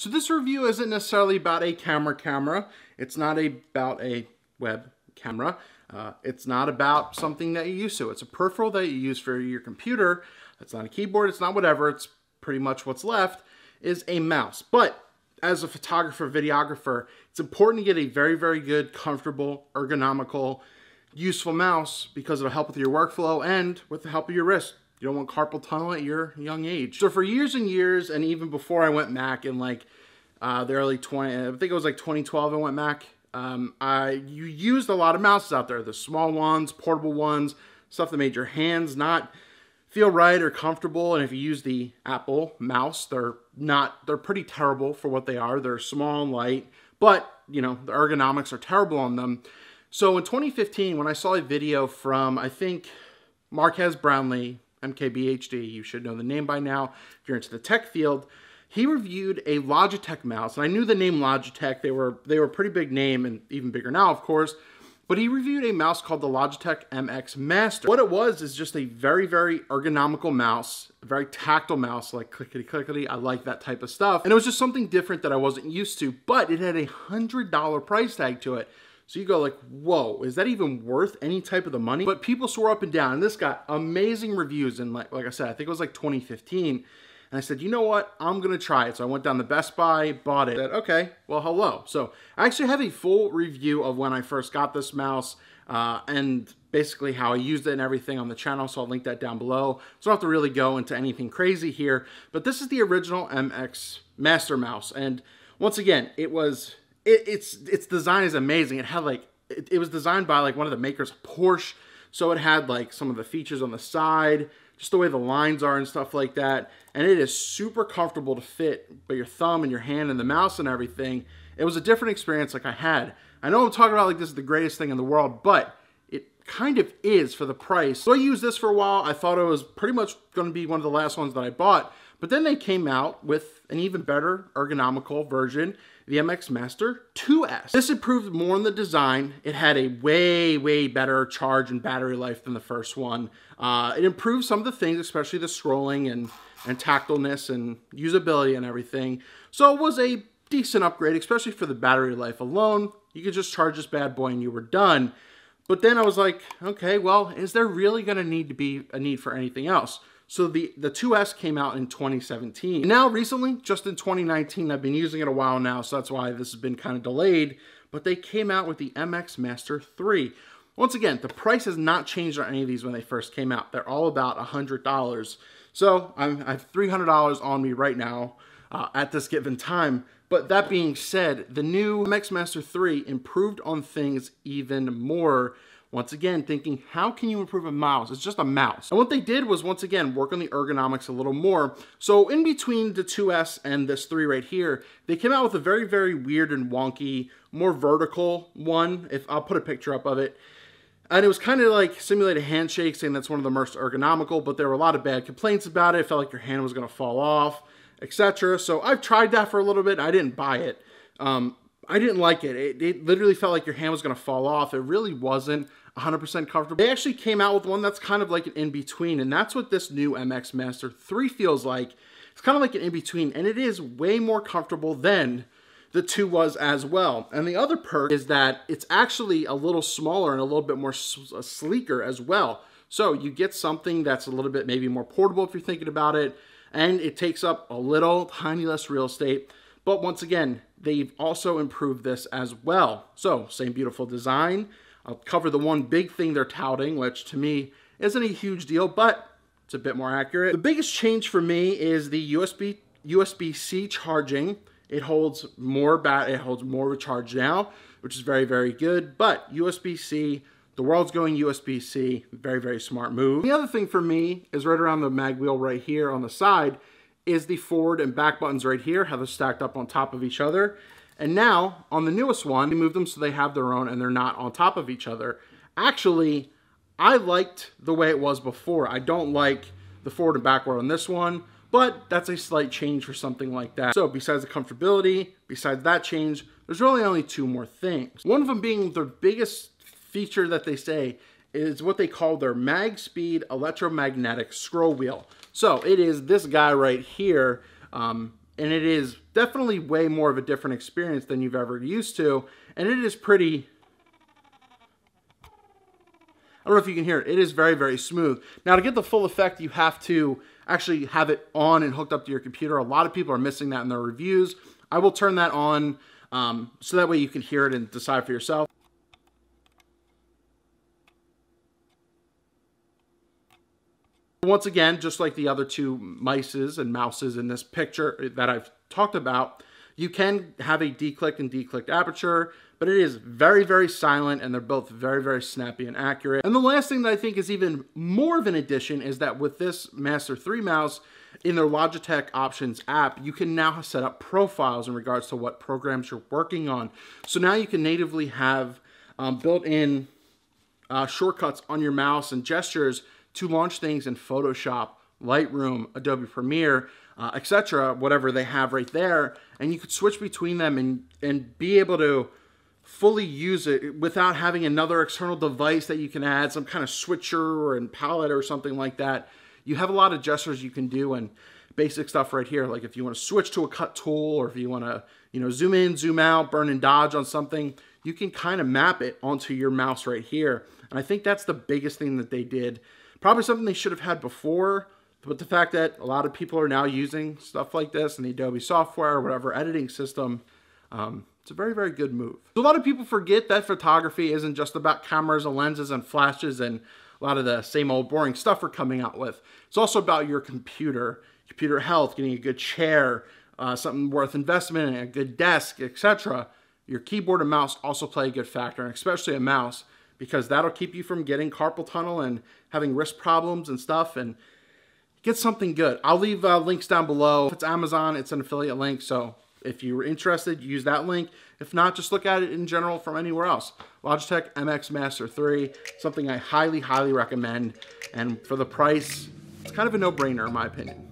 So this review isn't necessarily about a camera. It's not about a web camera. It's not about something that you use to. It's a peripheral that you use for your computer. It's not a keyboard. It's not whatever. It's pretty much what's left is a mouse. But as a photographer, videographer, it's important to get a very, very good, comfortable, ergonomical, useful mouse because it'll help with your workflow and with the help of your wrist. You don't want carpal tunnel at your young age. So for years and years, and even before I went Mac in like the early 20, I think it was like 2012 I went Mac, you used a lot of mouses out there. The small ones, portable ones, stuff that made your hands not feel right or comfortable. And if you use the Apple mouse, they're pretty terrible for what they are. They're small and light, but you know, the ergonomics are terrible on them. So in 2015, when I saw a video from, I think, Marquez Brownlee, MKBHD, you should know the name by now if you're into the tech field. He reviewed a Logitech mouse, and I knew the name Logitech. They were a pretty big name, and even bigger now, of course. But he reviewed a mouse called the Logitech MX Master. What it was is just a very, very ergonomical mouse, a very tactile mouse, like clickety-clickety. I like that type of stuff. And it was just something different that I wasn't used to, but it had a $100 price tag to it. So you go like, whoa, is that even worth any type of the money? But people swore up and down, and this got amazing reviews. And like I said, I think it was like 2015. And I said, you know what? I'm going to try it. So I went down to Best Buy, bought it. Said, okay, well, hello. So I actually have a full review of when I first got this mouse and basically how I used it and everything on the channel. So I'll link that down below. So I don't have to really go into anything crazy here. But this is the original MX Master mouse. And once again, its design is amazing. It had like, it was designed by like one of the makers of Porsche. So it had like some of the features on the side, just the way the lines are and stuff like that. And it is super comfortable to fit by your thumb and your hand and the mouse and everything. It was a different experience like I had. I know I'm talking about like this is the greatest thing in the world, but it kind of is for the price. So I used this for a while. I thought it was pretty much going to be one of the last ones that I bought. But then they came out with an even better ergonomical version, the MX Master 2S. This improved more in the design. It had a way, way better charge and battery life than the first one. It improved some of the things, especially the scrolling and tactileness and usability and everything. So it was a decent upgrade, especially for the battery life alone. You could just charge this bad boy and you were done. But then I was like, okay, well, is there really going to need to be a need for anything else? So the 2S came out in 2017. Now recently, just in 2019, I've been using it a while now, so that's why this has been kind of delayed, but they came out with the MX Master 3. Once again, the price has not changed on any of these when they first came out. They're all about $100. So I have $300 on me right now at this given time. But that being said, the new MX Master 3 improved on things even more. Once again, thinking, how can you improve a mouse? It's just a mouse. And what they did was, once again, work on the ergonomics a little more. So in between the 2S and this 3 right here, they came out with a very, very weird and wonky, more vertical one. If I'll put a picture up of it. And it was kind of like simulated handshake, saying that's one of the most ergonomical, but there were a lot of bad complaints about it. It felt like your hand was going to fall off, etc. So I've tried that for a little bit. I didn't buy it. I didn't like it. It literally felt like your hand was going to fall off. It really wasn't 100% comfortable. They actually came out with one that's kind of like an in-between, and that's what this new MX Master 3 feels like. It's kind of like an in-between, and it is way more comfortable than the 2 was as well. And the other perk is that it's actually a little smaller and a little bit more sleeker as well. So you get something that's a little bit maybe more portable if you're thinking about it, and it takes up a little tiny less real estate. But once again, they've also improved this as well. So same beautiful design. I'll cover the one big thing they're touting, which to me isn't a huge deal, but it's a bit more accurate. The biggest change for me is the USB-C charging. It holds more of a charge now, which is very, very good. But USB-C, the world's going USB-C, very, very smart move. The other thing for me is right around the mag wheel right here on the side is the forward and back buttons right here, how they're stacked up on top of each other. And now, on the newest one, we moved them so they have their own and they're not on top of each other. Actually, I liked the way it was before. I don't like the forward and backward on this one, but that's a slight change for something like that. So besides the comfortability, besides that change, there's really only 2 more things. One of them being the biggest feature that they say is what they call their mag speed electromagnetic scroll wheel. So it is this guy right here. and it is definitely way more of a different experience than you've ever used to, and it is pretty, I don't know if you can hear it, it is very, very smooth. Now, to get the full effect, you have to actually have it on and hooked up to your computer. A lot of people are missing that in their reviews. I will turn that on so that way you can hear it and decide for yourself. Once again, just like the other two mices and mouses in this picture that I've talked about, you can have a declicked and declicked aperture, but it is very, very silent, and they're both very, very snappy and accurate. And the last thing that I think is even more of an addition is that with this Master 3 mouse, in their Logitech Options app, you can now set up profiles in regards to what programs you're working on. So now you can natively have built-in shortcuts on your mouse and gestures to launch things in Photoshop, Lightroom, Adobe Premiere, etc., whatever they have right there, and you could switch between them and be able to fully use it without having another external device that you can add, some kind of switcher or palette or something like that. You have a lot of gestures you can do and basic stuff right here, like if you want to switch to a cut tool, or if you want to, zoom in, zoom out, burn and dodge on something, you can kind of map it onto your mouse right here. And I think that's the biggest thing that they did. Probably something they should have had before, but the fact that a lot of people are now using stuff like this in the Adobe software or whatever editing system, it's a very, very good move. So a lot of people forget that photography isn't just about cameras and lenses and flashes and a lot of the same old boring stuff we're coming out with. It's also about your computer health, getting a good chair, something worth investment in, a good desk, etc. Your keyboard and mouse also play a good factor, and especially a mouse, because that'll keep you from getting carpal tunnel and having wrist problems and stuff, and get something good. I'll leave links down below. If it's Amazon, it's an affiliate link, so if you were interested, use that link. If not, just look at it in general from anywhere else. Logitech MX Master 3, something I highly, highly recommend, and for the price, it's kind of a no-brainer in my opinion.